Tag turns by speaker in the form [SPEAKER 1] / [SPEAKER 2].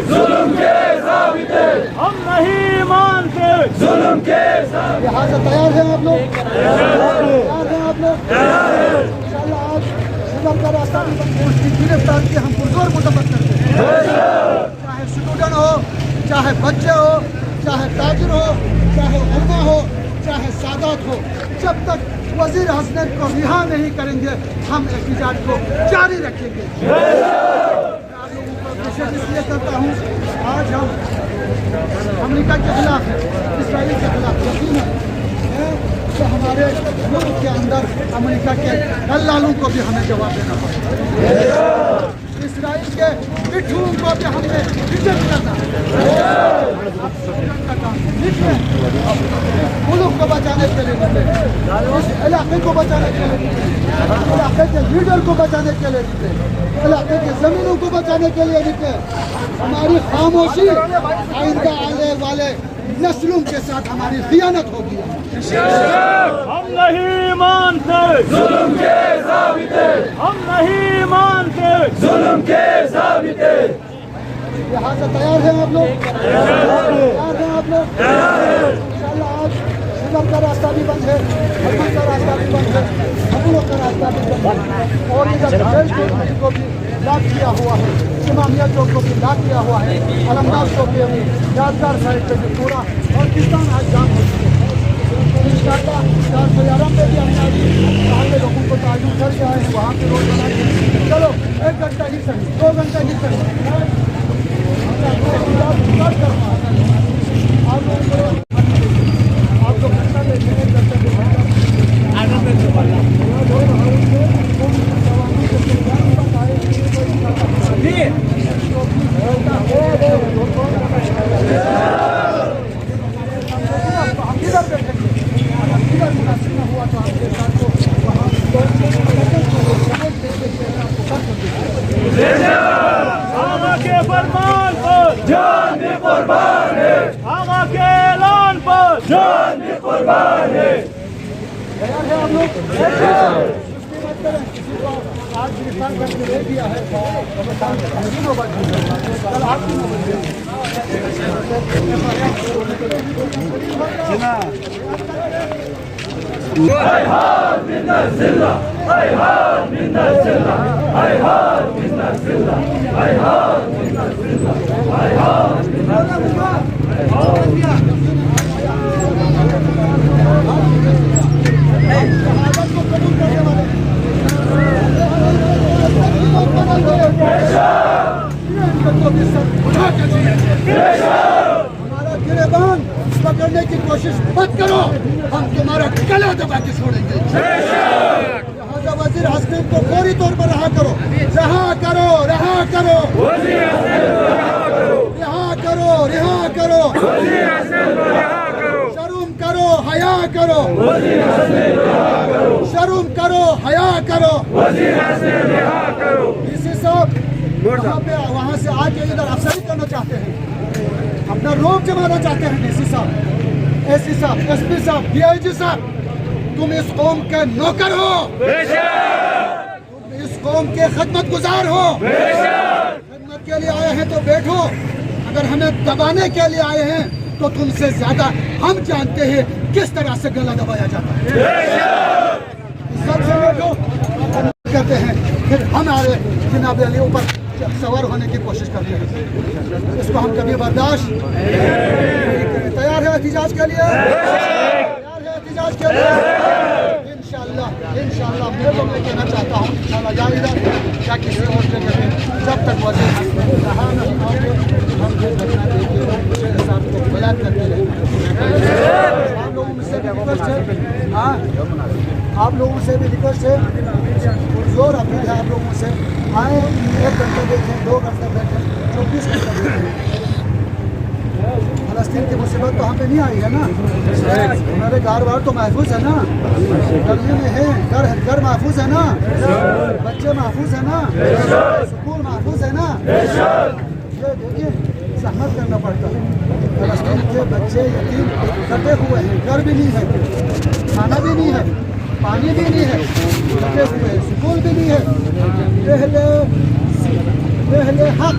[SPEAKER 1] ظلم کے ضابطے ہم نہیں مانتے ظلم کے ضابطے.
[SPEAKER 2] لہٰذا تیار ہیں آپ لوگ؟ تیار ہیں آپ لوگ؟ انشاءاللہ آج صبح کا راستہ بھی بند ہے. اس کی گرفتاری کی ہم پرزور مذمت کرتے ہیں. چاہے اسٹوڈنٹ ہو، چاہے بچے ہو، چاہے تاجر ہو، چاہے علماء ہو، چاہے سادات ہو، جب تک وزیر حسنین کو رہا نہیں کریں گے ہم احتجاج کو جاری رکھیں گے. آپ لوگوں کو اپریشیٹ اس لیے کرتا ہوں، آج ہم امریکہ کے خلاف ہیں، اسرائیل کے خلاف یقین ہے کہ ہمارے ملک کے اندر امریکہ کے دلالوں کو بھی ہمیں جواب دینا پڑتا ہے. اسرائیل کے پٹھوں کو بھی ہم نے ریجیکٹ کرنا ہے. ملک کو بچانے کے لیے نکلے، اس علاقے کو بچانے کے لیے نکلے، علاقے کے لیڈر کو بچانے کے لیے نکلے، علاقے کی زمینوں کو بچانے کے لیے نکلے. ہماری خاموشی آئندہ آنے والے نسلوں کے ساتھ ہماری خیانت ہوگی.
[SPEAKER 1] ہم نہیں مانتے ظلم کے ضابطے ہم نہیں مانتے ظلم کے ضابطے.
[SPEAKER 2] لہٰذا تیار ہیں آپ لوگ؟ تیار ہیں آپ لوگ؟ انشاءاللہ آج صبح کا راستہ بھی بند ہے، حکومت کا راستہ بھی بند ہے، حکومت کا راستہ بھی بند ہے، اور ادھر جیل چوک کو بھی لاک کیا ہوا ہے، امامیہ چوک کو بھی لاک کیا ہوا ہے، علمدار چوک پہ بھی، یادگار سائڈ پہ بھی پورا پاکستان آج جام ہو چکے ہیں. انشاءاللہ 411 پہ بھی ہم وہاں کے لوگوں کو تعین کر کے آئے ہیں، وہاں پہ روڈ بنا کے چلو 1 گھنٹہ ہی صحیح، 2 گھنٹہ ہی صحیح. آپ لوگ گھنٹہ دیکھیں گے،
[SPEAKER 1] آقا کے فرمان پر جان بھی قربان ہے، آقا کے اعلان پر جان بھی قربان ہے.
[SPEAKER 2] تیار ہے آپ لوگ؟ آج گرفتار کر کے لے دیا ہے، کل آپ کی
[SPEAKER 1] هيهات من الذلة هيهات من الذلة هيهات من الذلة هيهات من الذلة هيهات من الذلة.
[SPEAKER 2] ہمارا گریبان پکڑنے کی کوشش مت کرو، ہم تمہارا گلا دبا کے چھوڑیں گے. لہٰذا وزیر حسنین کو فوری طور پر رہا کرو، رہا کرو، رہا کرو، رہا کرو، رہا کرو، شرم کرو، حیا کرو، شرم کرو، حیا کرو. ڈی سی صاحب وہاں سے آ کے ادھر افسری کرنا چاہتے ہیں، اپنا روب جمانا چاہتے ہیں. ڈی سی صاحب، اے سی صاحب، ایس پی صاحب، ڈی آئی جی صاحب، تم اس قوم کے نوکر ہو، تم اس قوم کے خدمت گزار ہو. خدمت کے لیے آئے ہیں تو بیٹھو، اگر ہمیں دبانے کے لیے آئے ہیں تو تم سے زیادہ ہم جانتے ہیں کس طرح سے گلا دبایا جاتا ہے. سب سے بیٹھو کرتے ہیں، پھر ہمارے جناب علی اوپر سوار ہونے کی کوشش کرتے ہیں. اس کو ہم کبھی برداشت تیار ہے احتجاج کے لیے، تیار ہے احتجاج کے لیے. انشاءاللہ میں تو میں کہنا چاہتا ہوں انشاءاللہ یا ادھر یا کسی اور جگہ پہ جب تک وزیر حسنین رہا نہیں آؤ گے ہم یہ دھرنا دے کے شیخ صاحب کو بلند کرتے رہیں گے. آپ لوگوں سے بھی ریکویسٹ ہے، ہاں آپ لوگوں سے بھی ریکویسٹ ہے، زور اپیل ہے آپ لوگوں سے، آئیں 1 گھنٹہ دیکھیں، 2 گھنٹہ بیٹھیں، 24 گھنٹہ دیکھیں. فلسطین کی مصیبت تو ہم پہ نہیں آئی ہے نا، ہمارے گھر بار تو محفوظ ہے نا، گلی میں ہے، گھر محفوظ ہے نا، بچے محفوظ ہے نا، اسکول محفوظ ہے نا. یہ دیکھیے زحمت کرنا پڑتا ہے. فلسطین کے بچے یتیم کٹے ہوئے ہیں، گھر بھی نہیں ہے، کھانا بھی نہیں ہے، پانی بھی نہیں ہے، کٹے ہوئے اسکول بھی نہیں ہے. پہلے حق